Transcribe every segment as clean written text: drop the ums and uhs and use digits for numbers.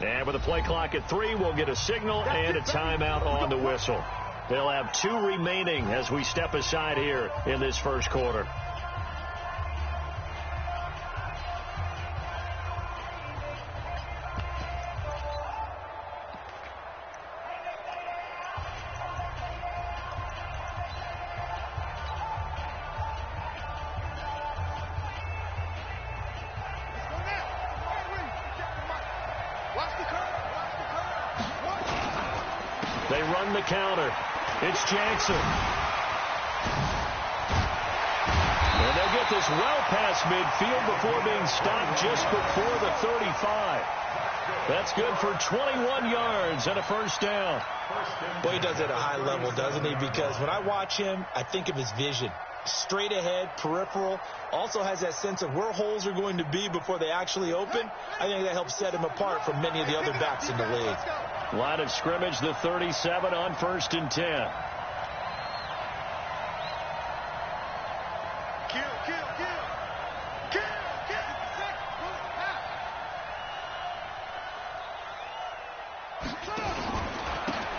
And with the play clock at 3, we'll get a signal and a timeout on the whistle. They'll have 2 remaining as we step aside here in this first quarter. They run the counter. It's Jackson. And they'll get this well past midfield before being stopped just before the 35. That's good for 21 yards and a first down. Well, he does it at a high level, doesn't he? Because when I watch him, I think of his vision. Straight ahead, peripheral. Also has that sense of where holes are going to be before they actually open. I think that helps set him apart from many of the other backs in the league. Line of scrimmage, the 37 on 1st and 10.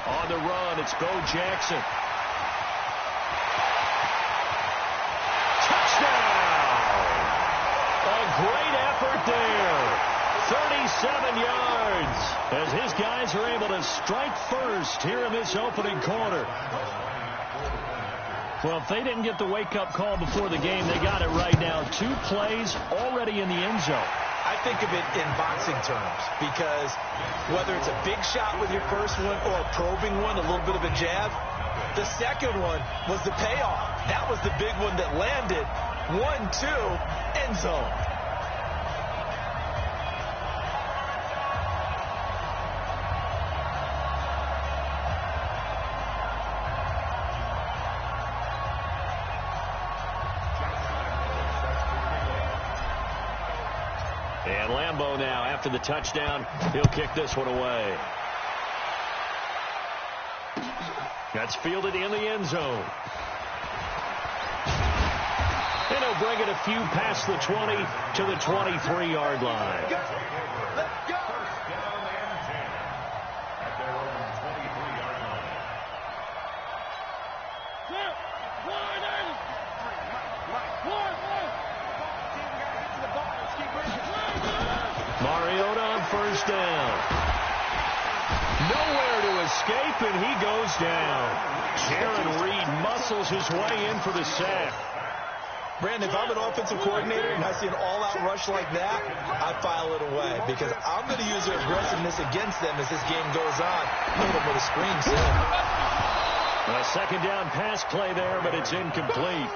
On the run, it's Bo Jackson. Great effort there. 37 yards as his guys are able to strike first here in this opening quarter. Well, if they didn't get the wake-up call before the game, they got it right now. 2 plays already in the end zone. I think of it in boxing terms because whether it's a big shot with your first one or a probing one, a little bit of a jab, the second one was the payoff. That was the big one that landed. 1-2, end zone. And Lambeau now, after the touchdown, he'll kick this one away. That's fielded in the end zone. And he'll bring it a few past the 20 to the 23-yard line. Mariota on first down. Nowhere to escape, and he goes down. Jaron Reed muscles his way in for the sack. Brandon, if I'm an offensive coordinator and I see an all-out rush like that, I file it away because I'm going to use their aggressiveness against them as this game goes on. Hit them with a screen, soon. A second down pass play there, but it's incomplete.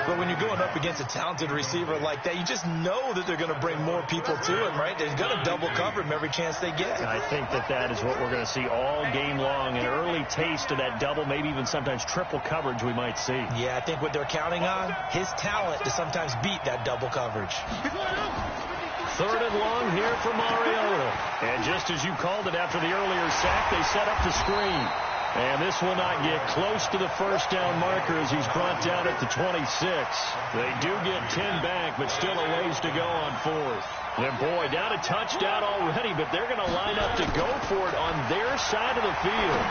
But when you're going up against a talented receiver like that, you just know that they're going to bring more people to him, right? They're going to double cover him every chance they get. I think that is what we're going to see all game long, an early taste of that double, maybe even sometimes triple coverage we might see. Yeah, I think what they're counting on, his talent to sometimes beat that double coverage. 3rd and long here for Mariota. And just as you called it after the earlier sack, they set up the screen. And this will not get close to the first down marker as he's brought down at the 26. They do get 10 back, but still a ways to go on 4th. And boy, down a touchdown already, but they're going to line up to go for it on their side of the field.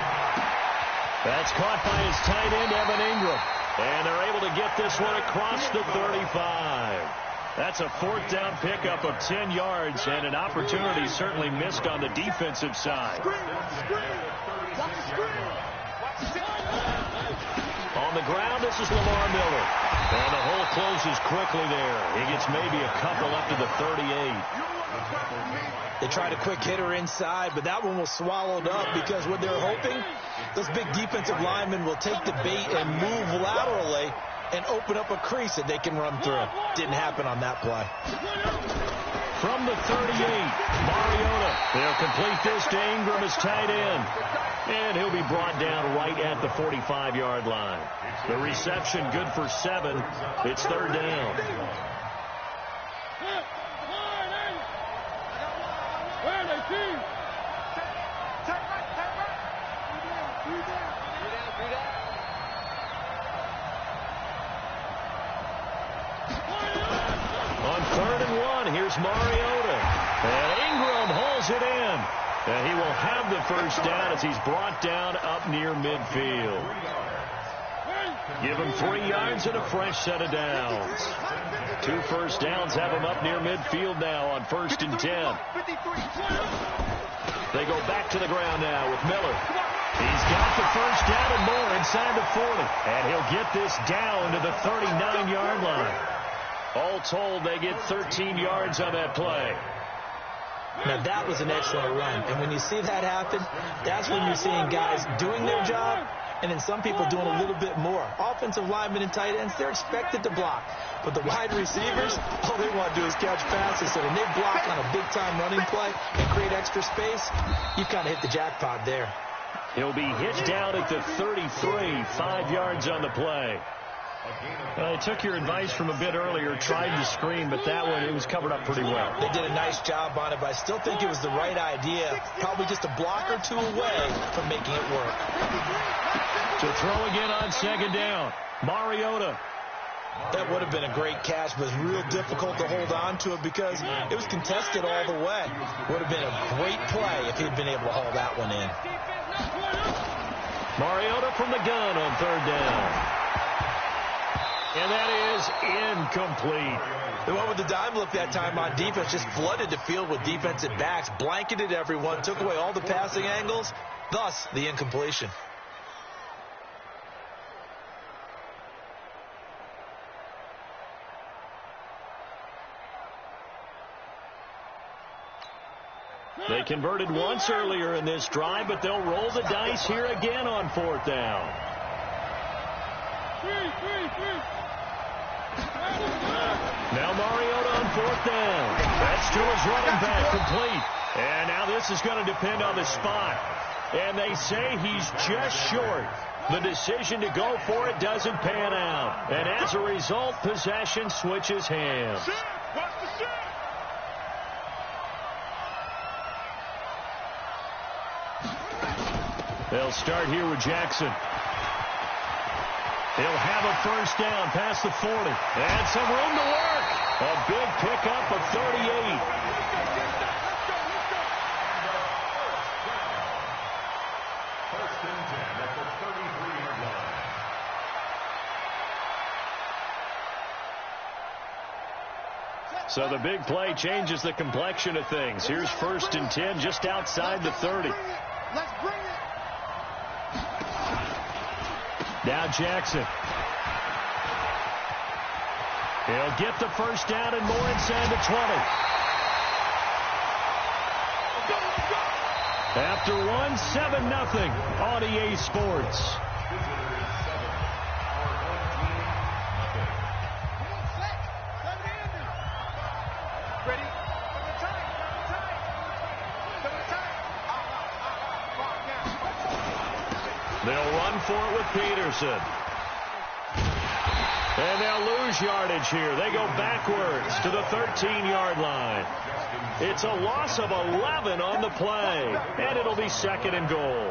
That's caught by his tight end, Evan Ingram. And they're able to get this one across the 35. That's a 4th down pickup of 10 yards and an opportunity certainly missed on the defensive side. On the ground, this is Lamar Miller. And the hole closes quickly there. He gets maybe a couple up to the 38. They tried a quick hitter inside, but that one was swallowed up because what they're hoping, those big defensive linemen will take the bait and move laterally and open up a crease that they can run through. Didn't happen on that play. From the 38, Mariota. They'll complete this to Ingram as tight end. And he'll be brought down right at the 45-yard line. The reception good for 7. It's 3rd down. On 3rd and 1, here's Mariota. And Ingram hauls it in. And he will have the first down as he's brought down up near midfield. Give him 3 yards and a fresh set of downs. 2 first downs have him up near midfield now on 1st and 10. They go back to the ground now with Miller. He's got the first down and more inside the 40. And he'll get this down to the 39-yard line. All told, they get 13 yards on that play. Now, that was an excellent run. And when you see that happen, that's when you're seeing guys doing their job and then some people doing a little bit more. Offensive linemen and tight ends, they're expected to block. But the wide receivers, all they want to do is catch passes. So when they block on a big-time running play and create extra space, you kind of hit the jackpot there. He'll be hit down at the 33, 5 yards on the play. I took your advice from a bit earlier, tried to screen, but that one, it was covered up pretty well. They did a nice job on it, but I still think it was the right idea. Probably just a block or two away from making it work. To throw again on 2nd down, Mariota. That would have been a great catch, but it was real difficult to hold on to it because it was contested all the way. Would have been a great play if he'd been able to haul that one in. Mariota from the gun on 3rd down. And that is incomplete. The one with the dime look that time on defense just flooded the field with defensive backs, blanketed everyone, took away all the passing angles, thus the incompletion. They converted once earlier in this drive, but they'll roll the dice here again on 4th down. Now Mariota on 4th down. That's to his running back, complete. And now this is going to depend on the spot. And they say he's just short. The decision to go for it doesn't pan out. And as a result, possession switches hands. They'll start here with Jackson. He'll have a first down past the 40. And some room to work. A big pickup of 38. First and 10 at the 33-yard line. So the big play changes the complexion of things. Here's 1st and 10 just outside the 30. Let's bring it. Now Jackson. He'll get the first down and more inside the 20. After one, 7-0 on EA Sports. They'll run for it with Peterson. And they'll lose yardage here. They go backwards to the 13-yard line. It's a loss of 11 on the play. And it'll be 2nd and goal.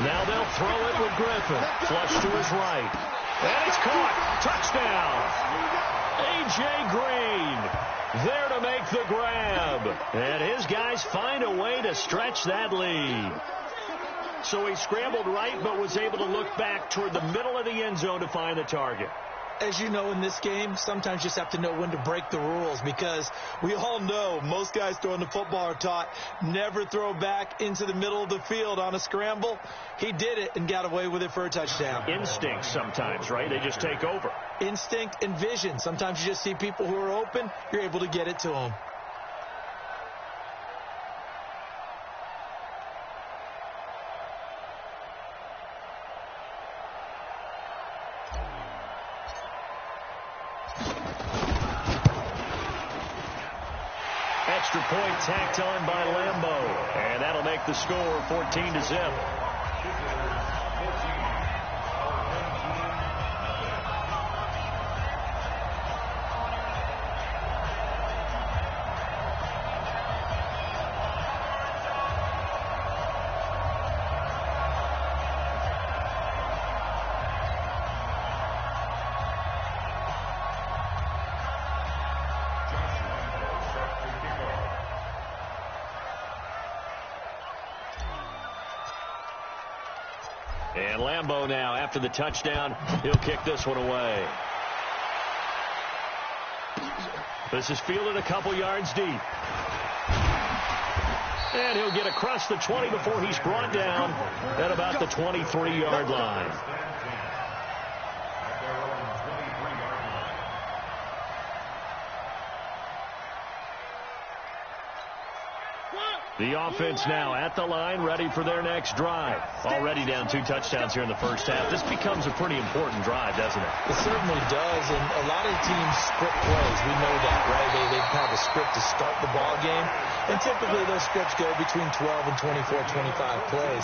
Now they'll throw it with Griffin. Flush to his right. And it's caught. Touchdown. A.J. Green there to make the grab. And his guys find a way to stretch that lead. So he scrambled right, but was able to look back toward the middle of the end zone to find the target. As you know, in this game, sometimes you just have to know when to break the rules because we all know most guys throwing the football are taught never throw back into the middle of the field on a scramble. He did it and got away with it for a touchdown. Instinct sometimes, right? They just take over. Instinct and vision. Sometimes you just see people who are open, you're able to get it to them. Extra point tacked on by Lambeau. And that'll make the score 14-0. And Lambeau now, after the touchdown, he'll kick this one away. This is fielded a couple yards deep. And he'll get across the 20 before he's brought down at about the 23-yard line. The offense now at the line, ready for their next drive. Already down 2 touchdowns here in the first half. This becomes a pretty important drive, doesn't it? It certainly does, and a lot of teams script plays. We know that, right? They have a script to start the ball game, and typically those scripts go between 12 and 24, 25 plays.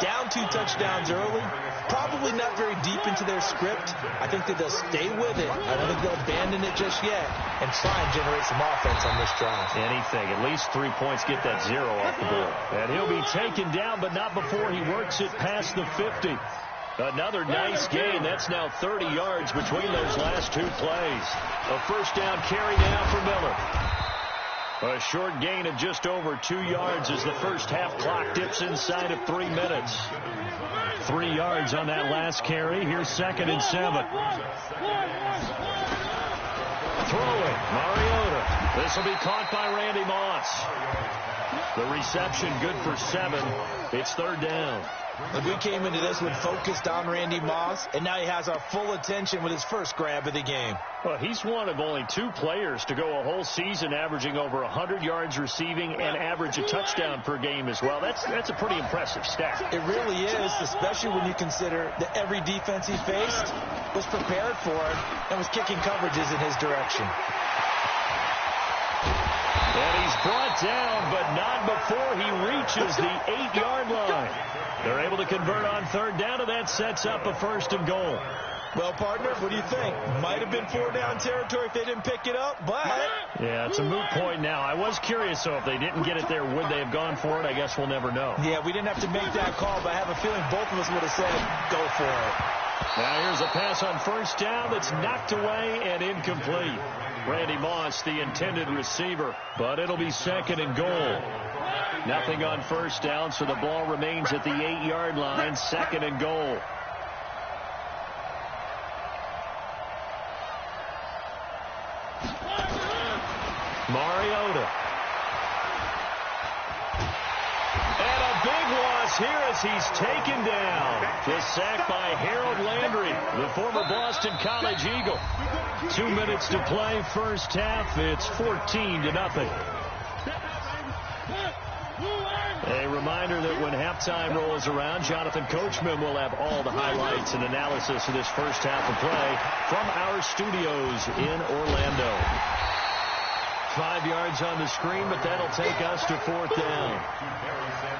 Down 2 touchdowns early, probably not very deep into their script. I think that they'll stay with it. I don't think they'll abandon it just yet and try and generate some offense on this drive. Anything. At least 3 points, get that 0 off the board. And he'll be taken down, but not before he works it past the 50. Another nice gain. That's now 30 yards between those last 2 plays. A first down carry now for Miller. A short gain of just over 2 yards as the first half clock dips inside of 3 minutes. 3 yards on that last carry. Here's 2nd and 7. Throwing, Mariota. This will be caught by Randy Moss. The reception good for 7. It's 3rd down. Look, we came into this one focused on Randy Moss, and now he has our full attention with his first grab of the game. Well, he's one of only 2 players to go a whole season averaging over 100 yards receiving and average a touchdown per game as well. That's a pretty impressive stat. It really is, especially when you consider that every defense he faced was prepared for him and was kicking coverages in his direction. And he's brought down, but not before he reaches the 8-yard line. They're able to convert on 3rd down, and that sets up a 1st and goal. Well, partner, what do you think? Might have been 4-down territory if they didn't pick it up, but... Yeah, it's a moot point now. I was curious, so if they didn't get it there, would they have gone for it? I guess we'll never know. Yeah, we didn't have to make that call, but I have a feeling both of us would have said, go for it. Now here's a pass on 1st down that's knocked away and incomplete. Randy Moss, the intended receiver, but it'll be 2nd and goal. Nothing on 1st down, so the ball remains at the 8-yard line, 2nd and goal. Mariota. And a big loss here as he's taken down. The sack by Harold Landry, the former Boston College Eagle. 2 minutes to play, first half. It's 14-0. A reminder that when halftime rolls around, Jonathan Coachman will have all the highlights and analysis of this first half of play from our studios in Orlando. 5 yards on the screen, but that'll take us to 4th down.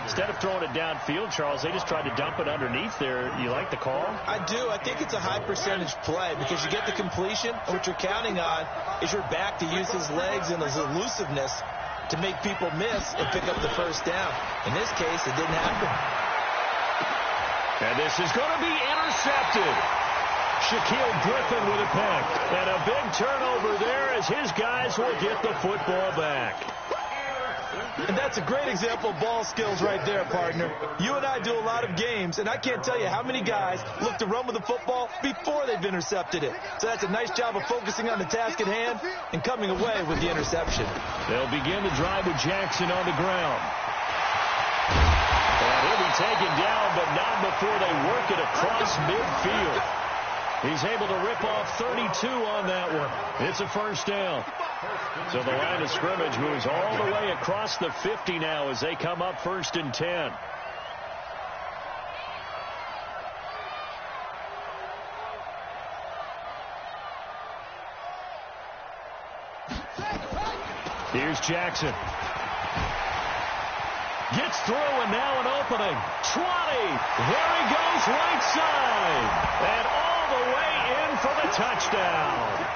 Instead of throwing it downfield, Charles, they just tried to dump it underneath there. You like the call? I do. I think it's a high percentage play because you get the completion, and what you're counting on is your back to use his legs and his elusiveness to make people miss and pick up the first down. In this case, it didn't happen. And this is going to be intercepted. Shaquille Griffin with a pick. And a big turnover there as his guys will get the football back. And that's a great example of ball skills right there, partner. You and I do a lot of games, and I can't tell you how many guys look to run with the football before they've intercepted it. So that's a nice job of focusing on the task at hand and coming away with the interception. They'll begin the drive with Jackson on the ground. And he'll be taken down, but not before they work it across midfield. He's able to rip off 32 on that one. It's a first down. So the line of scrimmage moves all the way across the 50 now as they come up 1st and 10. Here's Jackson. Gets through, and now an opening. 20. There he goes, right side. And all the way in for the touchdown.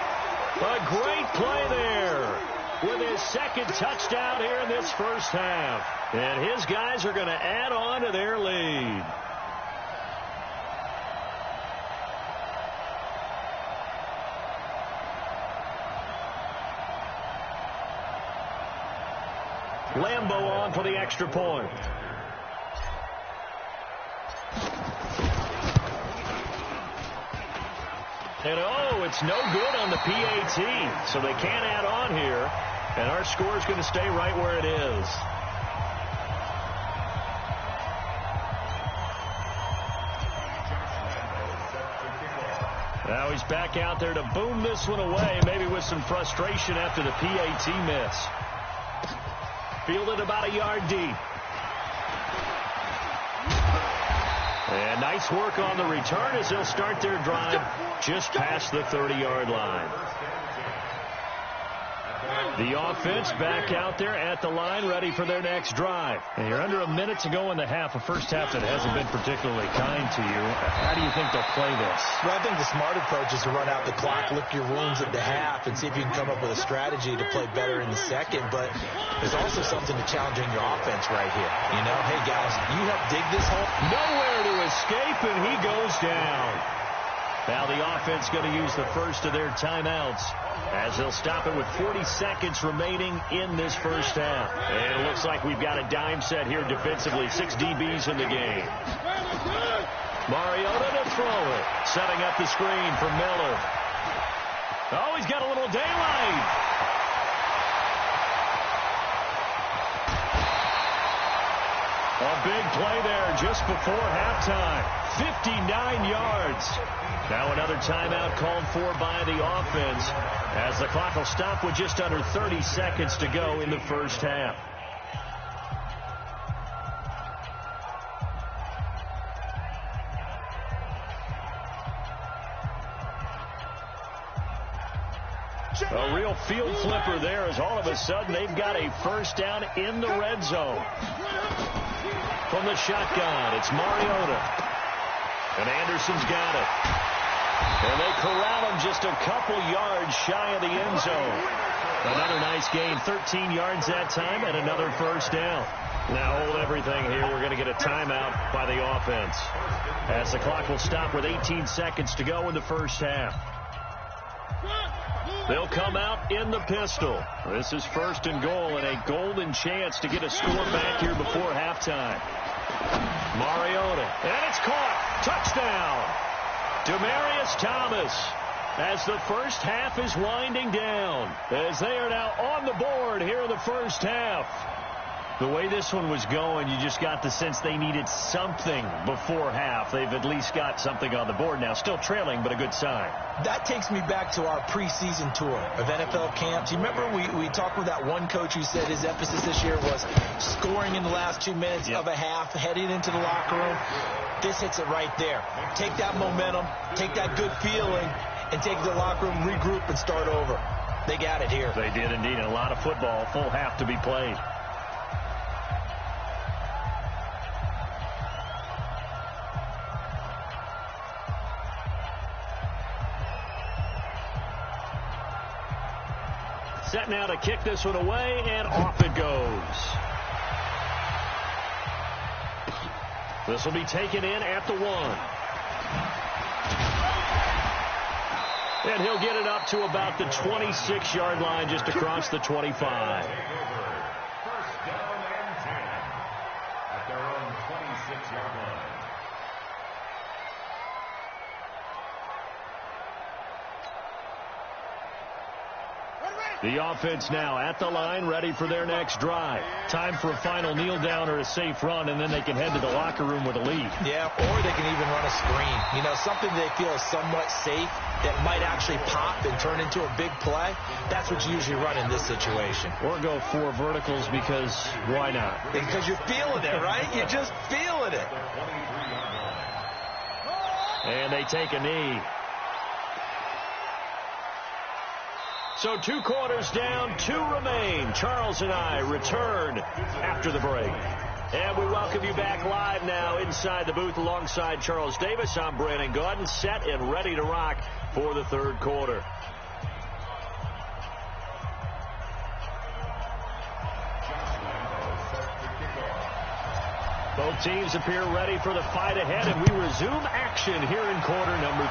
A great play there with his 2nd touchdown here in this first half. And his guys are going to add on to their lead. Lambeau on for the extra point. And, oh, it's no good on the PAT, so they can't add on here. And our score is going to stay right where it is. Now he's back out there to boom this one away, maybe with some frustration after the PAT miss. Fielded about a yard deep. And nice work on the return as they'll start their drive just past the 30-yard line. The offense back out there at the line, ready for their next drive. And you're under a minute to go in the half, a first half that hasn't been particularly kind to you. How do you think they'll play this? Well, I think the smart approach is to run out the clock, lick your wounds at the half, and see if you can come up with a strategy to play better in the second. But there's also something to challenging your offense right here. You know, hey, guys, you help dig this hole. Nowhere to escape, and he goes down. Now the offense going to use the first of their timeouts as they'll stop it with 40 seconds remaining in this first half. And it looks like we've got a dime set here defensively. 6 DBs in the game. Mariota to throw it. Setting up the screen for Miller. Oh, he's got a little daylight. A big play there just before halftime. 59 yards. Now another timeout called for by the offense as the clock will stop with just under 30 seconds to go in the first half. A real field flipper there as all of a sudden they've got a first down in the red zone. From the shotgun, it's Mariota. And Anderson's got it. And they corral him just a couple yards shy of the end zone. Another nice gain, 13 yards that time, and another first down. Now hold everything here. We're going to get a timeout by the offense as the clock will stop with 18 seconds to go in the first half. They'll come out in the pistol. This is first and goal and a golden chance to get a score back here before halftime. Mariota, and it's caught. Touchdown. Demaryius Thomas as the first half is winding down. As they are now on the board here in the first half. The way this one was going, you just got the sense they needed something before half. They've at least got something on the board now. Still trailing, but a good sign. That takes me back to our preseason tour of NFL camps. You remember we talked with that one coach who said his emphasis this year was scoring in the last 2 minutes of a half, heading into the locker room. This hits it right there. Take that momentum, take that good feeling, and take the locker room, regroup, and start over. They got it here. They did indeed. And a lot of football, full half to be played. Set now to kick this one away, and off it goes. This will be taken in at the 1. And he'll get it up to about the 26-yard line, just across the 25. First down and 10 at their own 26-yard line. The offense now at the line, ready for their next drive. Time for a final kneel down or a safe run, and then they can head to the locker room with a lead. Yeah, or they can even run a screen. You know, something they feel is somewhat safe that might actually pop and turn into a big play. That's what you usually run in this situation. Or go 4 verticals because why not? Because you're feeling it, right? You're just feeling it. And they take a knee. So 2 quarters down, 2 remain. Charles and I return after the break. And we welcome you back live now inside the booth alongside Charles Davis. I'm Brandon Gaudin, set and ready to rock for the third quarter. Both teams appear ready for the fight ahead, and we resume action here in quarter number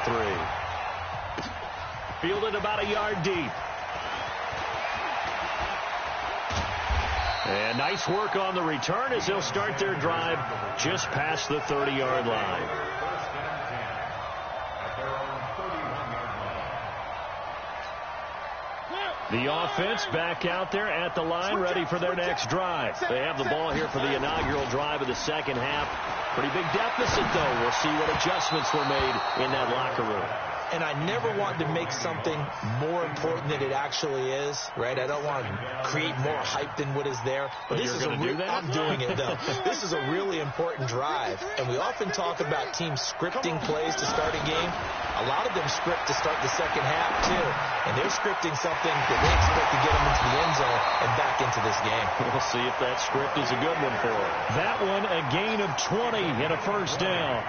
3. Fielded about a yard deep. And nice work on the return as they'll start their drive just past the 30-yard line. First and 10 at their own 31-yard line. The offense back out there at the line, ready for their next drive. They have the ball here for the inaugural drive of the second half. Pretty big deficit, though. We'll see what adjustments were made in that locker room. And I never want to make something more important than it actually is, right? I don't want to create more hype than what is there. But this is I'm doing it, though. This is a really important drive. And we often talk about teams scripting plays to start a game. A lot of them script to start the second half, too. And they're scripting something that they expect to get them into the end zone and back into this game. We'll see if that script is a good one for them. That one, a gain of 20 and a first down.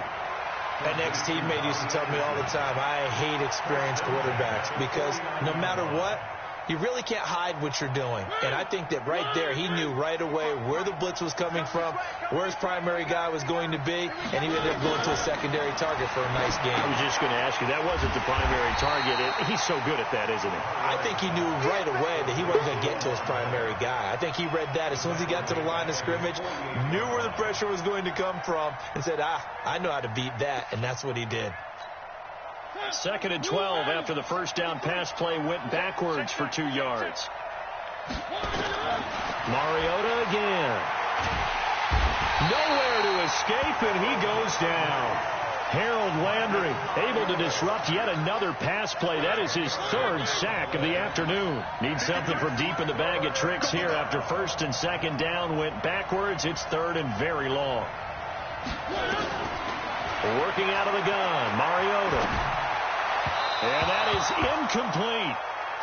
An ex-teammate used to tell me all the time, I hate experienced quarterbacks because no matter what, you really can't hide what you're doing. And I think that right there, he knew right away where the blitz was coming from, where his primary guy was going to be, and he ended up going to a secondary target for a nice game. I was just going to ask you, that wasn't the primary target. He's so good at that, isn't he? I think he knew right away that he wasn't going to get to his primary guy. I think he read that as soon as he got to the line of scrimmage, knew where the pressure was going to come from, and said, I know how to beat that, and that's what he did. 2nd and 12 after the first down pass play went backwards for 2 yards. Mariota again. Nowhere to escape, and he goes down. Harold Landry able to disrupt yet another pass play. That is his 3rd sack of the afternoon. Needs something from deep in the bag of tricks here after 1st and 2nd down went backwards. It's 3rd and very long. Working out of the gun, Mariota. And that is incomplete.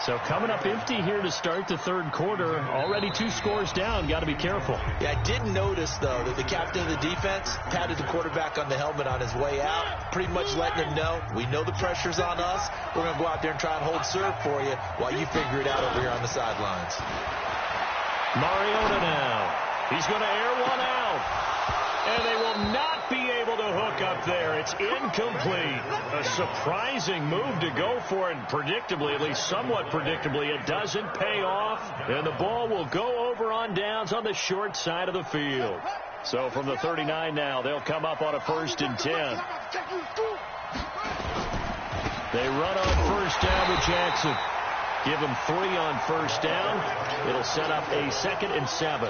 So coming up empty here to start the 3rd quarter. Already 2 scores down. Got to be careful. Yeah, I did notice, though, that the captain of the defense patted the quarterback on the helmet on his way out, pretty much letting him know, we know the pressure's on us. We're going to go out there and try and hold serve for you while you figure it out over here on the sidelines. Mariota now. He's going to air one out. And they will not be able to hook up there. It's incomplete. A surprising move to go for it. Predictably, at least somewhat predictably, it doesn't pay off. And the ball will go over on downs on the short side of the field. So from the 39 now, they'll come up on a 1st and 10. They run on 1st down with Jackson. Give him 3 on 1st down. It'll set up a 2nd and 7.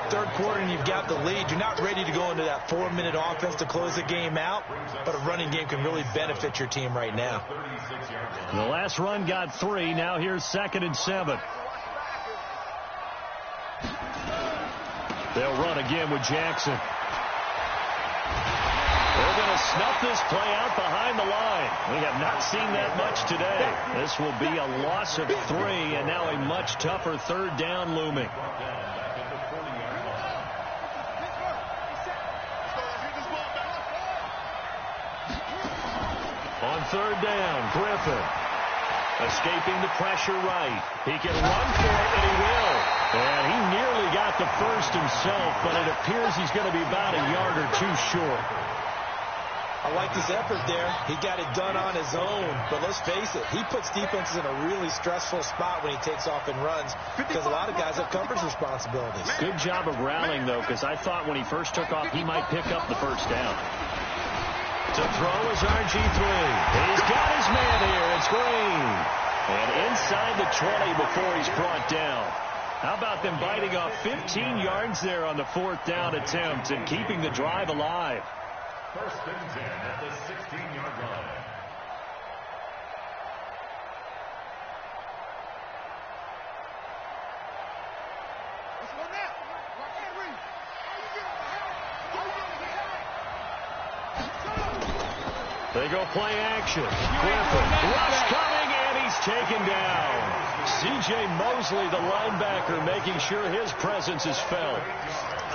3rd quarter and you've got the lead. You're not ready to go into that 4-minute offense to close the game out, but a running game can really benefit your team right now. The last run got 3. Now here's 2nd and 7. They'll run again with Jackson. They're going to snuff this play out behind the line. We have not seen that much today. This will be a loss of 3, and now a much tougher 3rd down looming. On 3rd down, Griffin. Escaping the pressure right. He can run for it, and he will. And he nearly got the first himself, but it appears he's going to be about a yard or 2 short. I like his effort there. He got it done on his own. But let's face it, he puts defenses in a really stressful spot when he takes off and runs because a lot of guys have coverage responsibilities. Good job of rallying, though, because I thought when he first took off, he might pick up the first down. To throw is RG3. He's got his man here. It's Green. And inside the 20 before he's brought down. How about them biting off 15 yards there on the 4th down attempt and keeping the drive alive? 1st and 10 at the 16-yard line. They go play action. Griffin. Rush coming, and he's taken down. C.J. Mosley, the linebacker, making sure his presence is felt.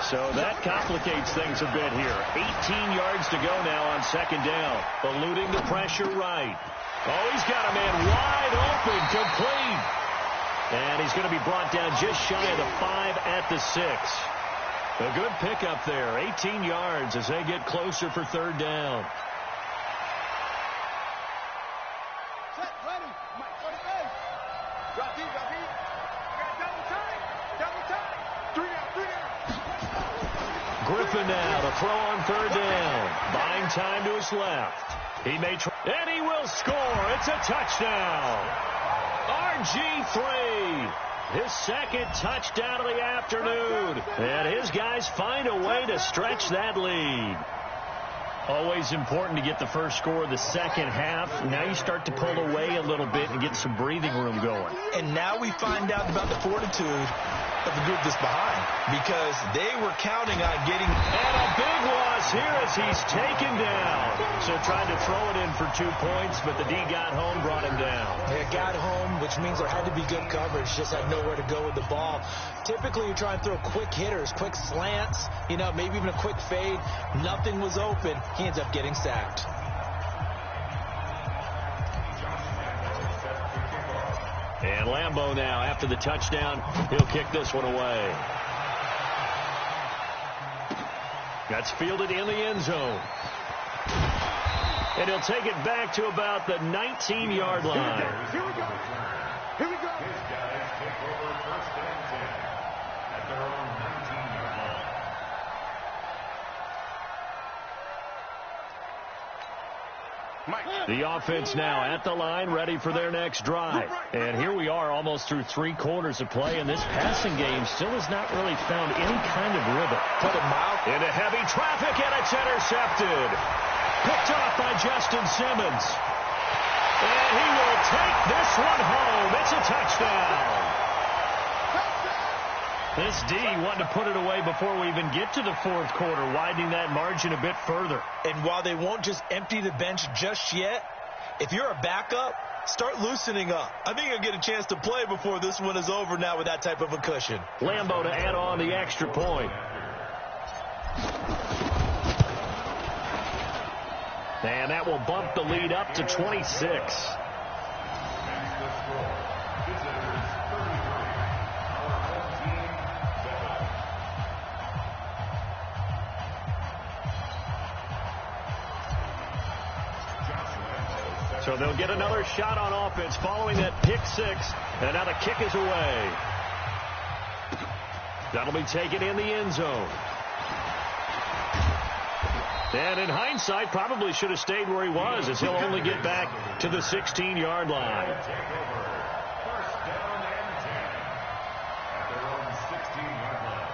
So that complicates things a bit here. 18 yards to go now on 2nd down. Eluding the pressure right. Oh, he's got a man wide open, complete. And he's going to be brought down just shy of the 5 at the 6. A good pickup there. 18 yards as they get closer for 3rd down. Griffin now to throw on 3rd down. Buying time to his left. He may try, and he will score. It's a touchdown. RG3. His second touchdown of the afternoon. And his guys find a way to stretch that lead. Always important to get the first score of the second half. Now you start to pull away a little bit and get some breathing room going. And now we find out about the fortitude of the group that's behind, because they were counting on getting... And a big loss here as he's taken down. So tried to throw it in for 2 points, but the D got home, brought him down. Yeah, got home, which means there had to be good coverage. Just had nowhere to go with the ball. Typically, you try and throw quick hitters, quick slants, maybe even a quick fade. Nothing was open. He ends up getting sacked. And Lambeau now, after the touchdown, he'll kick this one away. That's fielded in the end zone. And he'll take it back to about the 19-yard line. Here we go. His guys take over first and 10 at their own 19-yard line. The offense now at the line, ready for their next drive. And here we are almost through 3 quarters of play, and this passing game still has not really found any kind of rhythm. Put him out. Into heavy traffic, and it's intercepted. Picked off by Justin Simmons. And he will take this one home. It's a touchdown. This D wanting to put it away before we even get to the fourth quarter, widening that margin a bit further. And while they won't just empty the bench just yet, if you're a backup, start loosening up. I think you'll get a chance to play before this one is over now with that type of a cushion. Lambeau to add on the extra point. And that will bump the lead up to 26. So they'll get another shot on offense following that pick six. And now the kick is away. That'll be taken in the end zone. And in hindsight, probably should have stayed where he was, as he'll only get back to the 16-yard line. First down and 10 at their own 16-yard line.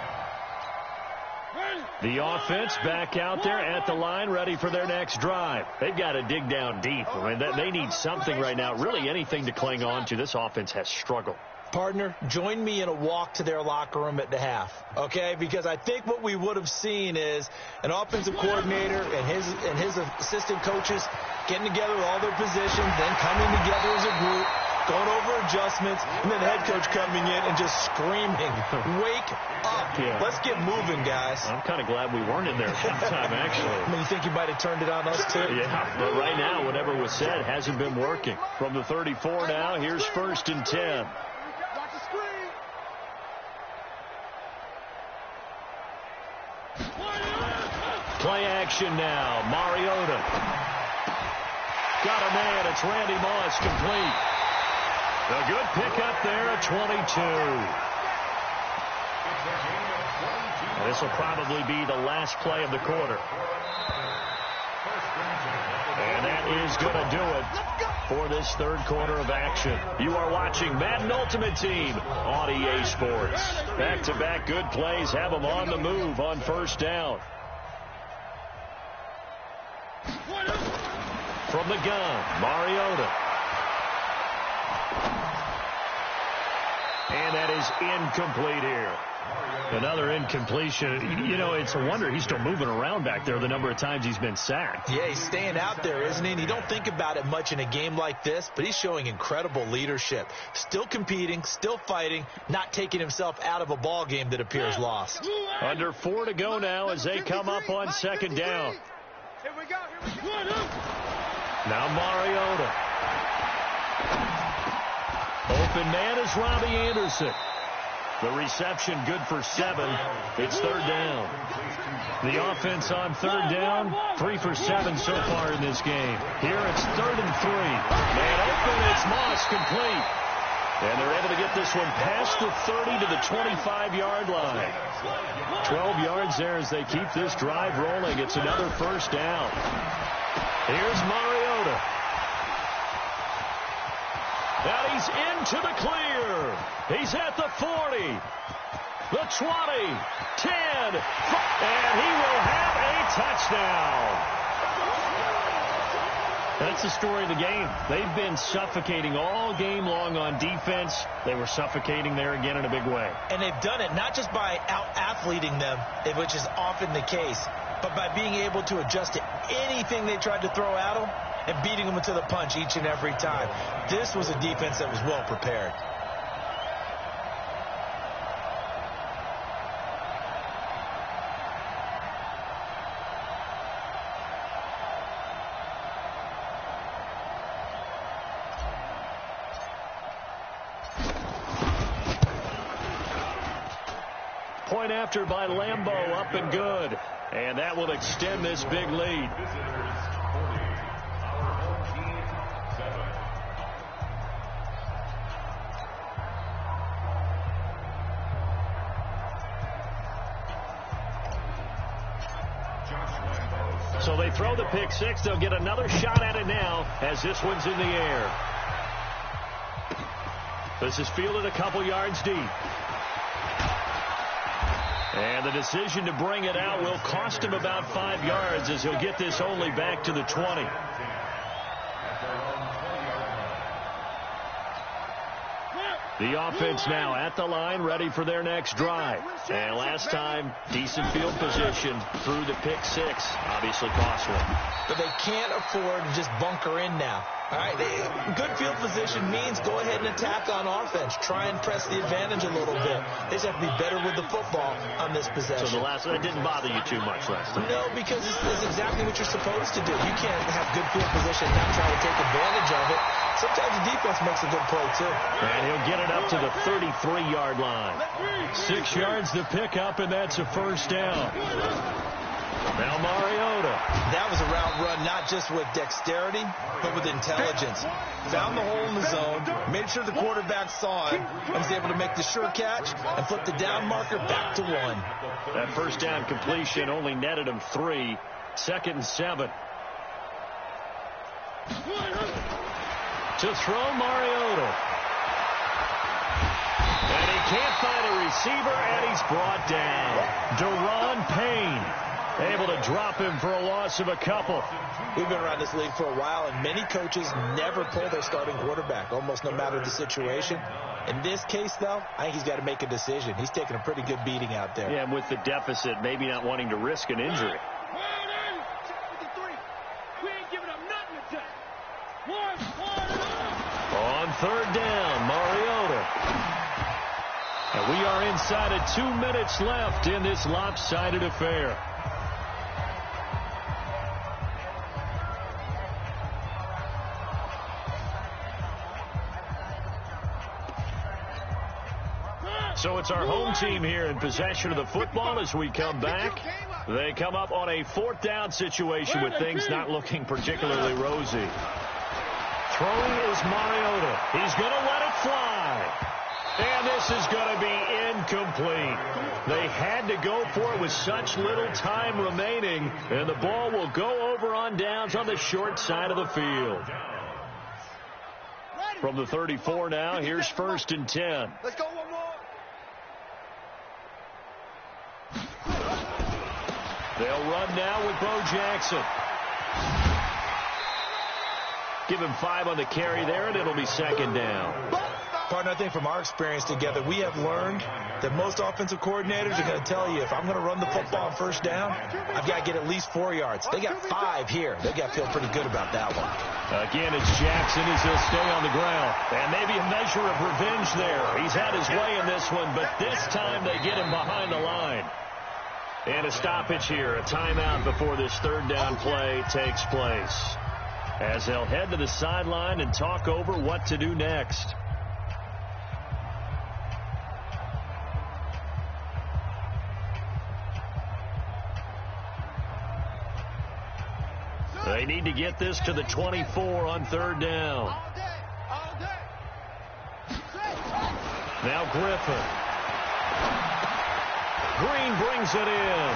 The offense back out there at the line, ready for their next drive. They've got to dig down deep. I mean, they need something right now, really anything to cling on to. This offense has struggled. Partner, join me in a walk to their locker room at the half, okay? Because I think what we would have seen is an offensive coordinator and his assistant coaches getting together with all their positions, then coming together as a group, going over adjustments, and then the head coach coming in and just screaming, wake up. Yeah. Let's get moving, guys. I'm kind of glad we weren't in there at that time, actually. I mean, you think you might have turned it on us, too? Yeah, but right now, whatever was said hasn't been working. From the 34 now, here's first and 10. Play action now. Mariota. Got a man. It's Randy Moss, complete. A good pickup there at 22. This will probably be the last play of the quarter. And that is going to do it for this third quarter of action. You are watching Madden Ultimate Team on EA Sports. Back-to-back good plays have them on the move on first down. From the gun, Mariota. And that is incomplete here. Another incompletion. You know, it's a wonder he's still moving around back there the number of times he's been sacked. Yeah, he's staying out there, isn't he? And you don't think about it much in a game like this, but he's showing incredible leadership. Still competing, still fighting, not taking himself out of a ball game that appears lost. Under 4 to go now as they come up on second down. Here we go. Now Mariota. Open man is Robbie Anderson. The reception good for 7. It's third down. The offense on third down, 3 for 7 so far in this game. Here it's 3rd and 3. Man open, it's Moss, complete. And they're able to get this one past the 30 to the 25-yard line. 12 yards there as they keep this drive rolling. It's another first down. Here's Mariota. And he's into the clear. He's at the 40, the 20, 10, and he will have a touchdown. That's the story of the game. They've been suffocating all game long on defense. They were suffocating there again in a big way. And they've done it not just by out-athleting them, which is often the case, but by being able to adjust to anything they tried to throw at them and beating them to the punch each and every time. This was a defense that was well prepared. Point after by Lambeau, up and good. And that will extend this big lead. So they throw the pick six. They'll get another shot at it now as this one's in the air. This is fielded a couple yards deep. And the decision to bring it out will cost him about 5 yards as he'll get this only back to the 20. The offense now at the line, ready for their next drive. And last time, decent field position through the pick six. Obviously costly. But they can't afford to just bunker in now. All right, good field position means go ahead and attack on offense. Try and press the advantage a little bit. They just have to be better with the football on this possession. So that didn't bother you too much last time? No, because it's exactly what you're supposed to do. You can't have good field position and not try to take advantage of it. Sometimes the defense makes a good play, too. And he'll get it up to the 33-yard line. 6 yards to pick up, and that's a first down. Now Mariota. That was a route run not just with dexterity, but with intelligence. Found the hole in the zone, made sure the quarterback saw it, and was able to make the sure catch and flip the down marker back to 1. That first down completion only netted him 3. 2nd and 7. To throw Mariota. And he can't find a receiver, and he's brought down. Deron Payne able to drop him for a loss of a couple. We've been around this league for a while, and many coaches never pull their starting quarterback, almost no matter the situation. In this case, though, I think he's got to make a decision. He's taking a pretty good beating out there. Yeah, and with the deficit, maybe not wanting to risk an injury. On 3rd down, Mariota. And we are inside of 2 minutes left in this lopsided affair. So it's our home team here in possession of the football as we come back. They come up on a 4th down situation with things not looking particularly rosy. Throwing is Mariota. He's going to let it fly. And this is going to be incomplete. They had to go for it with such little time remaining. And the ball will go over on downs on the short side of the field. From the 34 now, here's 1st and 10. Let's go one more. They'll run now with Bo Jackson. Give him 5 on the carry there, and it'll be 2nd down. Partner, I think from our experience together, we have learned that most offensive coordinators are going to tell you, if I'm going to run the football on 1st down, I've got to get at least 4 yards. They got 5 here. They got to feel pretty good about that one. Again, it's Jackson as he'll stay on the ground. And maybe a measure of revenge there. He's had his way in this one, but this time they get him behind the line. And a stoppage here, a timeout before this 3rd down play takes place. As they'll head to the sideline and talk over what to do next. They need to get this to the 24 on 3rd down. Now Griffin. Green brings it in.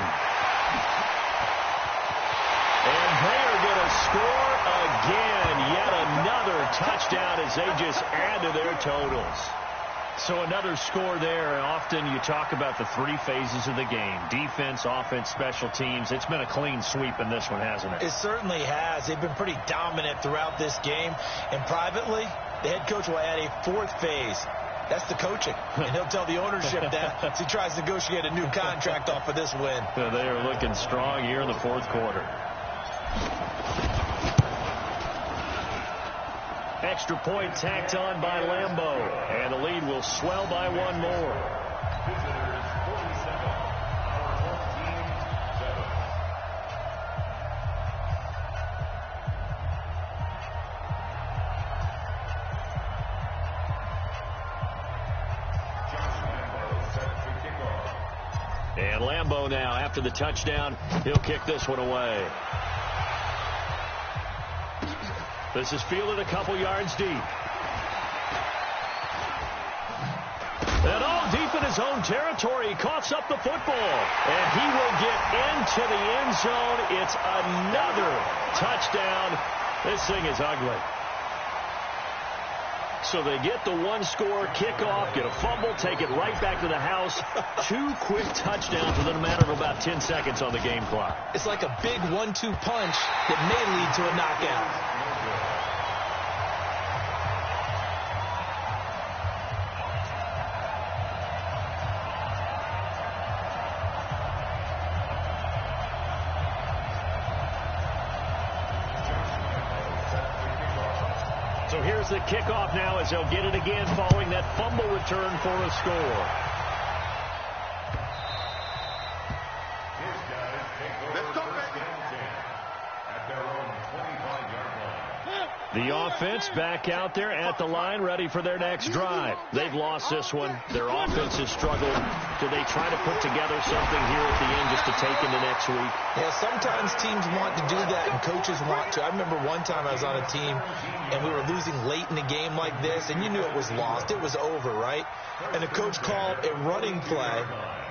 And they are going to score again. Yet another touchdown as they just add to their totals. So another score there. Often you talk about the three phases of the game: defense, offense, special teams. It's been a clean sweep in this one, hasn't it? It certainly has. They've been pretty dominant throughout this game. And privately, the head coach will add a fourth phase. That's the coaching. And he'll tell the ownership that as he tries to negotiate a new contract off of this win. They are looking strong here in the fourth quarter. Extra point tacked on by Lambeau. And the lead will swell by one more. Visitors 47, our home team 7. And Lambeau now, after the touchdown, he'll kick this one away. This is fielded a couple yards deep. And all deep in his own territory. He coughs up the football. And he will get into the end zone. It's another touchdown. This thing is ugly. So they get the one-score kickoff, get a fumble, take it right back to the house. 2 quick touchdowns within a matter of about 10 seconds on the game clock. It's like a big 1-2 punch that may lead to a knockout. So here's the kickoff now as they'll get it again following that fumble return for a score. His guys take over first and 10 at their own 25-yard line. The offense back out there at the line, ready for their next drive. They've lost this one. Their offense has struggled. Do they try to put together something here at the end just to take into next week? Yeah, sometimes teams want to do that and coaches want to. I remember one time I was on a team and we were losing late in the game like this, and you knew it was lost. It was over, right? And the coach called a running play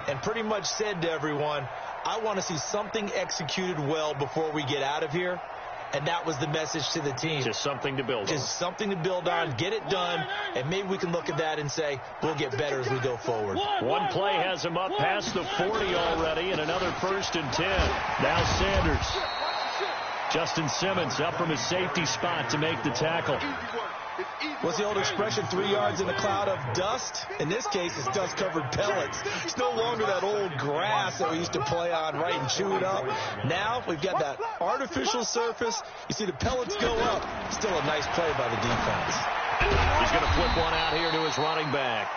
and pretty much said to everyone, I want to see something executed well before we get out of here. And that was the message to the team. Just something to build on. Just something to build on, get it done, and maybe we can look at that and say, we'll get better as we go forward. One play has him up past the 40 already, and another 1st and 10. Now Sanders. Justin Simmons up from his safety spot to make the tackle. What's the old expression, 3 yards in a cloud of dust? In this case, it's dust-covered pellets. It's no longer that old grass that we used to play on, right, and chew it up. Now we've got that artificial surface. You see the pellets go up. Still a nice play by the defense. He's going to flip one out here to his running back.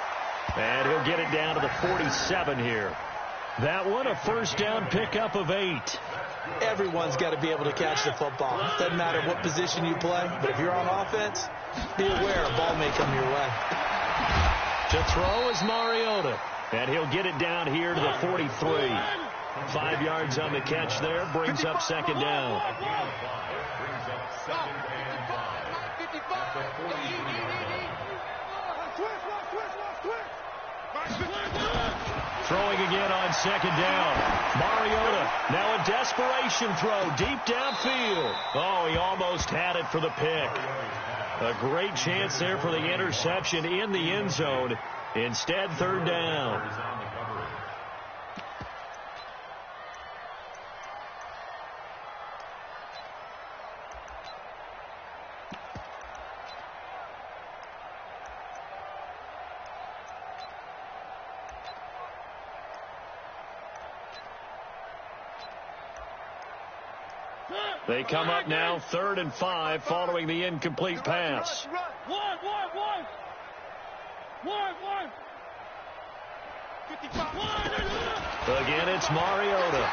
And he'll get it down to the 47 here. That one, a first down pickup of 8. Everyone's got to be able to catch the football. Doesn't matter what position you play, but if you're on offense, be aware a ball may come your way. To throw is Mariota, and he'll get it down here to the 43. 5 yards on the catch there, brings up 2nd down. Throwing again on 2nd down. Mariota, now a desperation throw deep downfield. Oh, he almost had it for the pick. A great chance there for the interception in the end zone. Instead, 3rd down. They come up now 3rd and 5 following the incomplete pass. One. 55. Again, it's Mariota.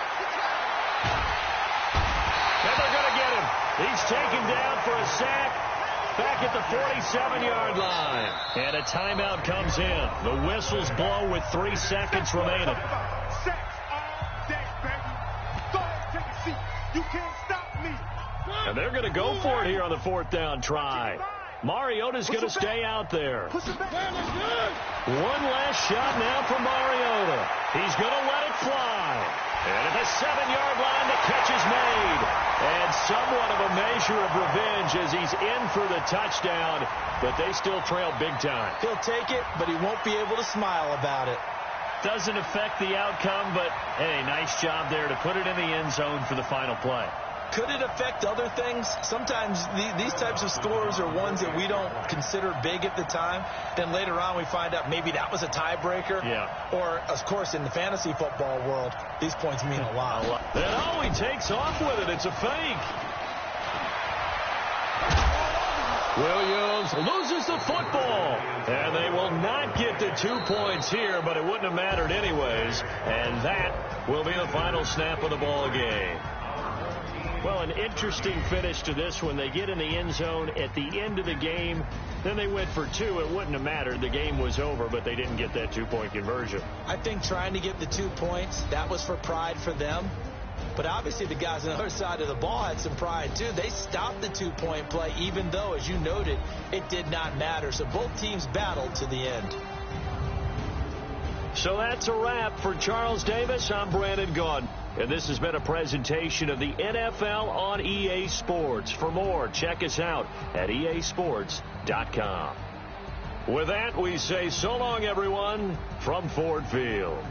And they're going to get him. He's taken down for a sack back at the 47-yard line. And a timeout comes in. The whistles blow with 3 seconds remaining. Sacks all day, baby. Go ahead, take a seat. You can't stop me. And they're going to go for it here on the 4th down try. Mariota's going to stay out there. Push it back. One last shot now for Mariota. He's going to let it fly. And at the 7-yard line, the catch is made. And somewhat of a measure of revenge as he's in for the touchdown, but they still trail big time. He'll take it, but he won't be able to smile about it. Doesn't affect the outcome, but, hey, nice job there to put it in the end zone for the final play. Could it affect other things? Sometimes these types of scores are ones that we don't consider big at the time. Then later on we find out maybe that was a tiebreaker. Yeah. Or, of course, in the fantasy football world, these points mean a lot. And he takes off with it. It's a fake. Williams loses the football. And they will not get the 2 points here, but it wouldn't have mattered anyways. And that will be the final snap of the ball game. Well, an interesting finish to this one. They get in the end zone at the end of the game. Then they went for 2. It wouldn't have mattered. The game was over, but they didn't get that 2-point conversion. I think trying to get the 2 points, that was for pride for them. But obviously the guys on the other side of the ball had some pride, too. They stopped the 2-point play, even though, as you noted, it did not matter. So both teams battled to the end. So that's a wrap for Charles Davis. I'm Brandon Gaudin. And this has been a presentation of the NFL on EA Sports. For more, check us out at easports.com. With that, we say so long, everyone, from Ford Field.